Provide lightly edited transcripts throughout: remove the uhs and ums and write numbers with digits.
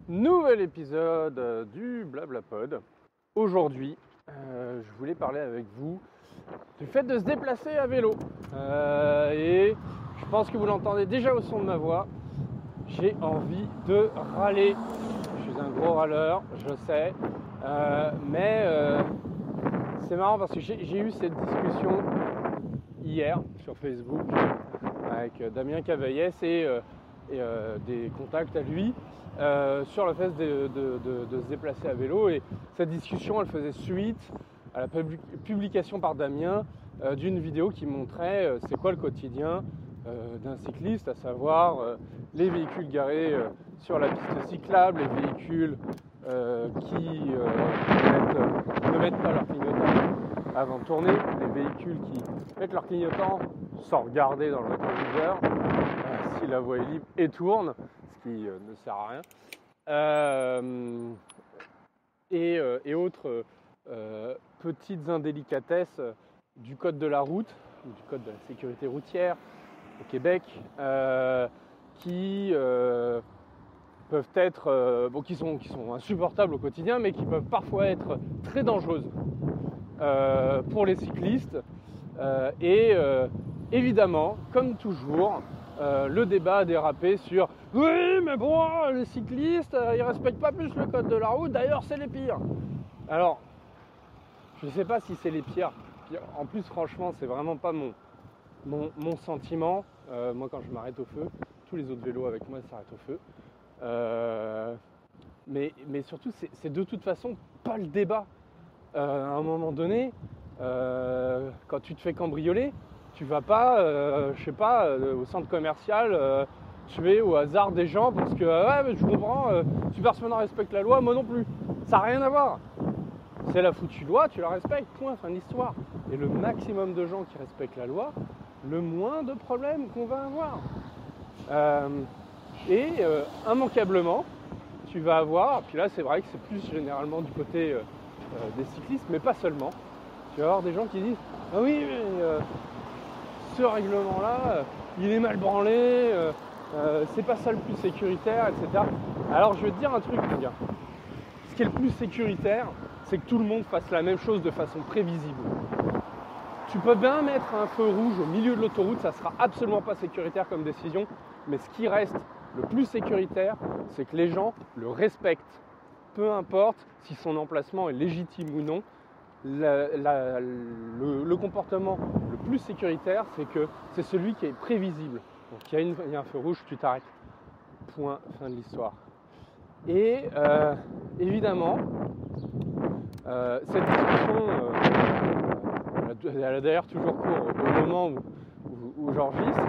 Nouvel épisode du Blablapod. Aujourd'hui, je voulais parler avec vous du fait de se déplacer à vélo. Et je pense que vous l'entendez déjà au son de ma voix. J'ai envie de râler. Je suis un gros râleur, je sais. Mais c'est marrant parce que j'ai eu cette discussion hier sur Facebook avec Damien Cavaillès et des contacts à lui sur le fait de se déplacer à vélo. Et cette discussion, elle faisait suite à la publication par Damien d'une vidéo qui montrait c'est quoi le quotidien d'un cycliste, à savoir les véhicules garés sur la piste cyclable, les véhicules qui ne mettent pas leur clignotant avant de tourner, les véhicules qui mettent leur clignotant sans regarder dans le rétroviseur si la voie est libre et tourne, ce qui ne sert à rien, et autres petites indélicatesses du code de la route, du code de la sécurité routière au Québec, qui peuvent être, qui sont insupportables au quotidien, mais qui peuvent parfois être très dangereuses pour les cyclistes. Évidemment, comme toujours, le débat a dérapé sur « Oui, mais bon, les cyclistes, ils respectent pas plus le code de la route, d'ailleurs c'est les pires ». Alors, je ne sais pas si c'est les pires. En plus, franchement, c'est vraiment pas mon sentiment. Moi, quand je m'arrête au feu, tous les autres vélos avec moi s'arrêtent au feu. Mais surtout, c'est de toute façon pas le débat. À un moment donné, quand tu te fais cambrioler, tu vas pas, je sais pas, au centre commercial tuer au hasard des gens parce que ouais, mais je comprends, si personne ne respecte la loi, moi non plus. Ça n'a rien à voir. C'est la foutue loi, tu la respectes, point, fin de l'histoire. Et le maximum de gens qui respectent la loi, le moins de problèmes qu'on va avoir. Immanquablement, tu vas avoir, puis là c'est vrai que c'est plus généralement du côté des cyclistes, mais pas seulement. Tu vas avoir des gens qui disent « Ah oui, mais ce règlement-là, il est mal branlé, c'est pas ça le plus sécuritaire, etc. » Alors je vais te dire un truc, les gars. Ce qui est le plus sécuritaire, c'est que tout le monde fasse la même chose de façon prévisible. Tu peux bien mettre un feu rouge au milieu de l'autoroute, ça sera absolument pas sécuritaire comme décision, mais ce qui reste le plus sécuritaire, c'est que les gens le respectent. Peu importe si son emplacement est légitime ou non, le comportement le plus sécuritaire, c'est que c'est celui qui est prévisible. Donc il y a un feu rouge, tu t'arrêtes. Point, fin de l'histoire. Et évidemment, cette discussion, elle a d'ailleurs toujours cours au moment où j'enregistre.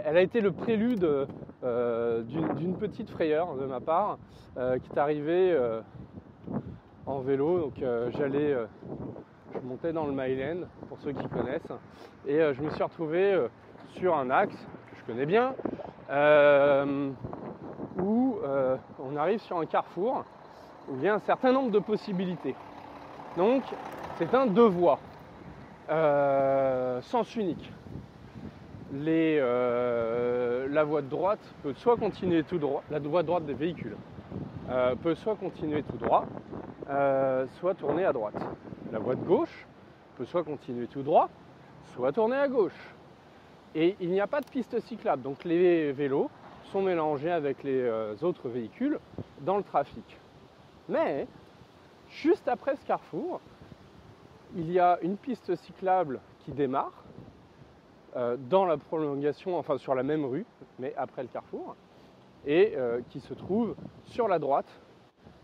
Elle a été le prélude d'une petite frayeur de ma part qui est arrivée en vélo. Donc je montais dans le Mile End, pour ceux qui connaissent, et je me suis retrouvé sur un axe que je connais bien, où on arrive sur un carrefour où il y a un certain nombre de possibilités. Donc c'est un deux voies, sens unique. La voie de droite peut soit continuer tout droit, la voie de droite des véhicules peut soit continuer tout droit, soit tourner à droite. La voie de gauche peut soit continuer tout droit, soit tourner à gauche. Et il n'y a pas de piste cyclable, donc les vélos sont mélangés avec les autres véhicules dans le trafic. Mais, juste après ce carrefour, il y a une piste cyclable qui démarre dans la prolongation, enfin sur la même rue, mais après le carrefour, et qui se trouve sur la droite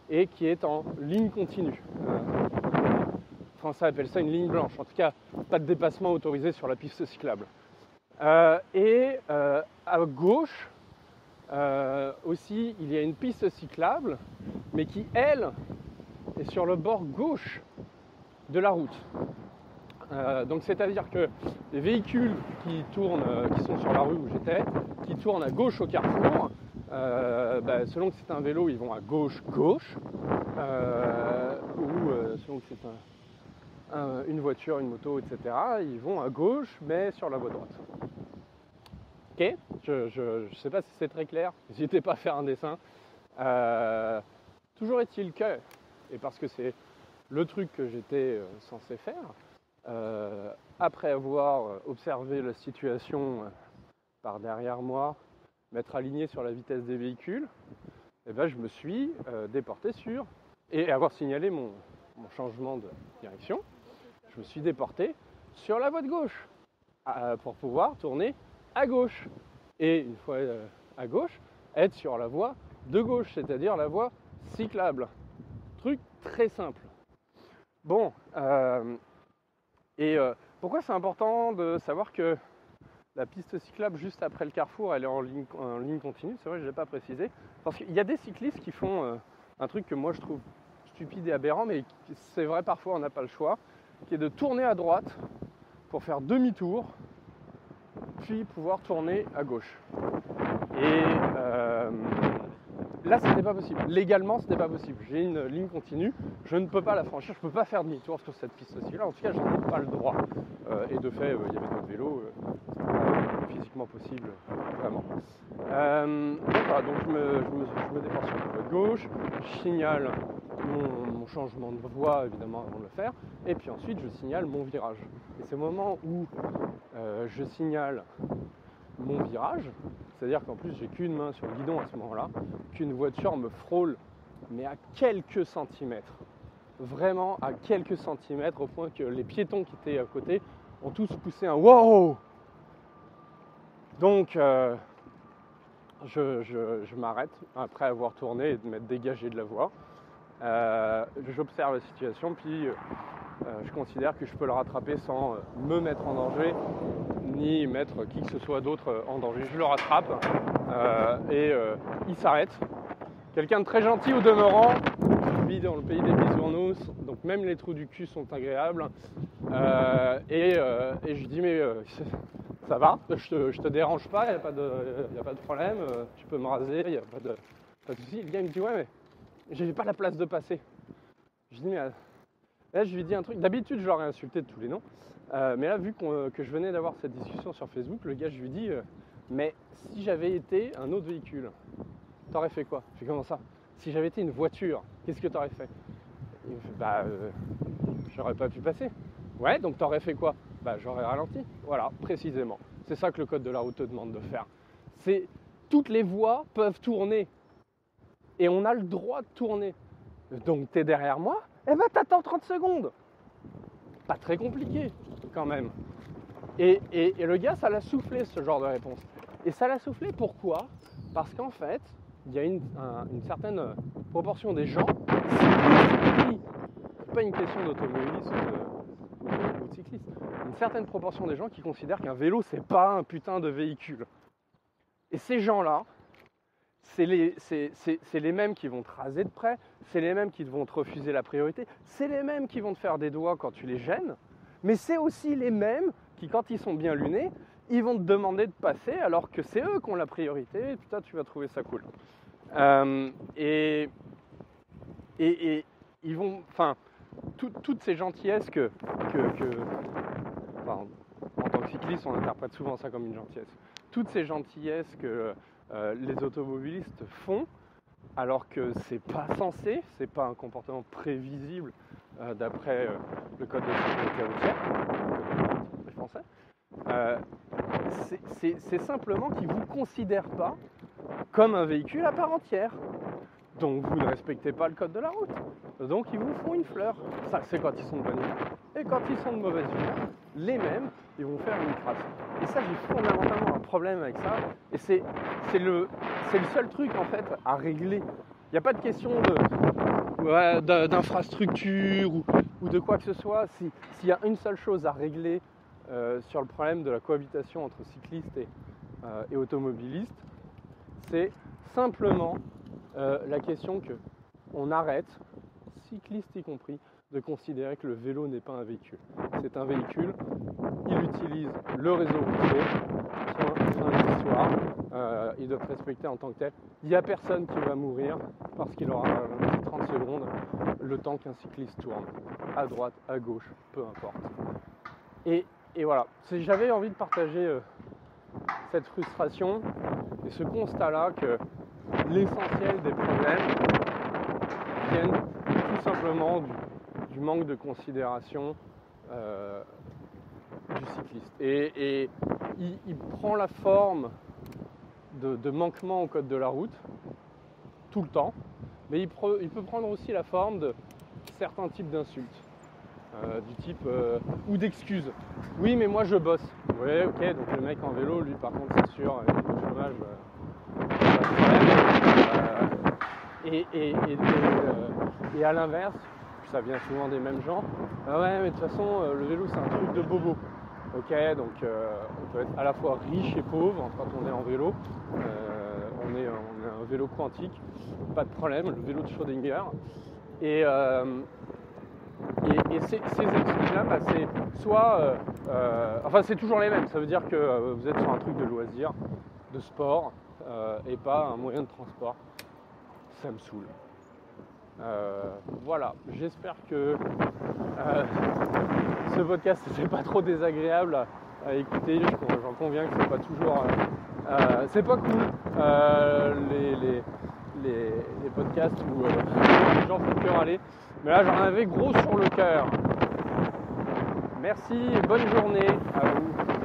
et qui est en ligne continue. Français appelle ça une ligne blanche, en tout cas pas de dépassement autorisé sur la piste cyclable. À gauche aussi, il y a une piste cyclable, mais qui, elle, est sur le bord gauche de la route. Donc c'est-à-dire que les véhicules qui sont sur la rue où j'étais, qui tournent à gauche au carrefour, selon que c'est un vélo, ils vont à gauche-gauche, ou selon que c'est une voiture, une moto, etc., ils vont à gauche, mais sur la voie droite. Ok, je sais pas si c'est très clair, n'hésitez pas à faire un dessin. Toujours est-il que, et parce que c'est le truc que j'étais censé faire, après avoir observé la situation par derrière moi, m'être aligné sur la vitesse des véhicules, et ben je me suis déporté sur, et avoir signalé mon changement de direction, je me suis déporté sur la voie de gauche pour pouvoir tourner à gauche. Et une fois à gauche, être sur la voie de gauche, c'est-à-dire la voie cyclable. Truc très simple. Bon, pourquoi c'est important de savoir que la piste cyclable juste après le carrefour, elle est en ligne continue? C'est vrai, je ne l'ai pas précisé. Parce qu'il y a des cyclistes qui font un truc que moi je trouve stupide et aberrant, mais c'est vrai, parfois on n'a pas le choix, qui est de tourner à droite pour faire demi-tour, puis pouvoir tourner à gauche. Et là, ce n'était pas possible. Légalement, ce n'est pas possible. J'ai une ligne continue, je ne peux pas la franchir, je ne peux pas faire demi-tour sur cette piste-ci. Là, en tout cas, je n'en ai pas le droit. Et de fait, il y avait d'autres vélos, c'était pas physiquement possible, vraiment. Donc je me déporte sur la voie de gauche, je signale mon changement de voie, évidemment, avant de le faire, et puis ensuite, je signale mon virage. Et c'est au moment où je signale mon virage, c'est-à-dire qu'en plus j'ai qu'une main sur le guidon à ce moment-là, qu'une voiture me frôle, mais à quelques centimètres, vraiment à quelques centimètres, au point que les piétons qui étaient à côté ont tous poussé un wow. Donc je m'arrête après avoir tourné et de m'être dégagé de la voie. J'observe la situation, puis je considère que je peux le rattraper sans me mettre en danger, ni mettre qui que ce soit d'autre en danger. Je le rattrape et il s'arrête. Quelqu'un de très gentil au demeurant, je vis dans le pays des bisounours, donc même les trous du cul sont agréables. Et je dis mais ça va, je te dérange pas, il n'y a pas de problème, tu peux me raser, il n'y a pas de souci. Le gars me dit ouais mais j'ai pas la place de passer. Je dis mais là je lui dis un truc, d'habitude je l'aurais insulté de tous les noms, mais là vu que je venais d'avoir cette discussion sur Facebook, le gars je lui dis mais si j'avais été un autre véhicule, t'aurais fait quoi? Je fais comment ça? Si j'avais été une voiture, qu'est-ce que t'aurais fait? Il me fait j'aurais pas pu passer. Ouais, donc t'aurais fait quoi? J'aurais ralenti. Voilà, précisément. C'est ça que le code de la route te demande de faire. Toutes les voies peuvent tourner. Et on a le droit de tourner. Donc t'es derrière moi, t'attends 30 secondes. Pas très compliqué, quand même. Et le gars, ça l'a soufflé, ce genre de réponse. Et ça l'a soufflé, pourquoi? Parce qu'en fait, il y a une certaine proportion des gens, c'est pas une question d'automobilisme ou de cycliste, une certaine proportion des gens qui considèrent qu'un vélo, c'est pas un putain de véhicule. Et ces gens-là, c'est les mêmes qui vont te raser de près, c'est les mêmes qui vont te refuser la priorité, c'est les mêmes qui vont te faire des doigts quand tu les gênes, mais c'est aussi les mêmes qui, quand ils sont bien lunés, ils vont te demander de passer alors que c'est eux qui ont la priorité, et putain, tu vas trouver ça cool. Et ils vont, enfin, toutes ces gentillesses en tant que cycliste, on interprète souvent ça comme une gentillesse. Toutes ces gentillesses que les automobilistes font, alors que c'est pas censé, c'est pas un comportement prévisible d'après le code de sécurité routière, le code français, c'est simplement qu'ils ne vous considèrent pas comme un véhicule à part entière. Donc vous ne respectez pas le code de la route. Donc ils vous font une fleur. Ça, c'est quand ils sont de bonne humeur. Et quand ils sont de mauvaise humeur, les mêmes, ils vont faire une crasse. Et ça, j'ai fondamentalement un problème avec ça. Et c'est le seul truc, en fait, à régler. Il n'y a pas de question d'infrastructure ou de quoi que ce soit. S'il y a une seule chose à régler sur le problème de la cohabitation entre cyclistes et automobilistes, c'est simplement la question qu'on arrête, cyclistes y compris, de considérer que le vélo n'est pas un véhicule. C'est un véhicule, il utilise le réseau routier, fin de l'histoire, il doit être respecté en tant que tel. Il n'y a personne qui va mourir parce qu'il aura 30 secondes le temps qu'un cycliste tourne, à droite, à gauche, peu importe. Et voilà, j'avais envie de partager cette frustration et ce constat-là que l'essentiel des problèmes viennent tout simplement du manque de considération du cycliste. Et il prend la forme de manquement au code de la route tout le temps, mais il peut prendre aussi la forme de certains types d'insultes, du type ou d'excuses. Oui, mais moi je bosse. Ouais, ok, donc le mec en vélo, lui par contre c'est sûr, avec le chômage, pas de problème. Et à l'inverse, ça vient souvent des mêmes gens. Ah ouais, mais de toute façon, le vélo c'est un truc de bobo. Ok, donc on peut être à la fois riche et pauvre quand on est en vélo. On est un vélo quantique, pas de problème, le vélo de Schrödinger. Et ces excuses-là, bah, c'est soit... enfin, c'est toujours les mêmes. Ça veut dire que vous êtes sur un truc de loisir, de sport, et pas un moyen de transport. Ça me saoule. Voilà, j'espère que ce podcast n'était pas trop désagréable à écouter. J'en conviens que c'est pas toujours... c'est pas cool, les podcasts où les gens font que râler. Mais là, j'en avais gros sur le cœur. Merci et bonne journée à vous.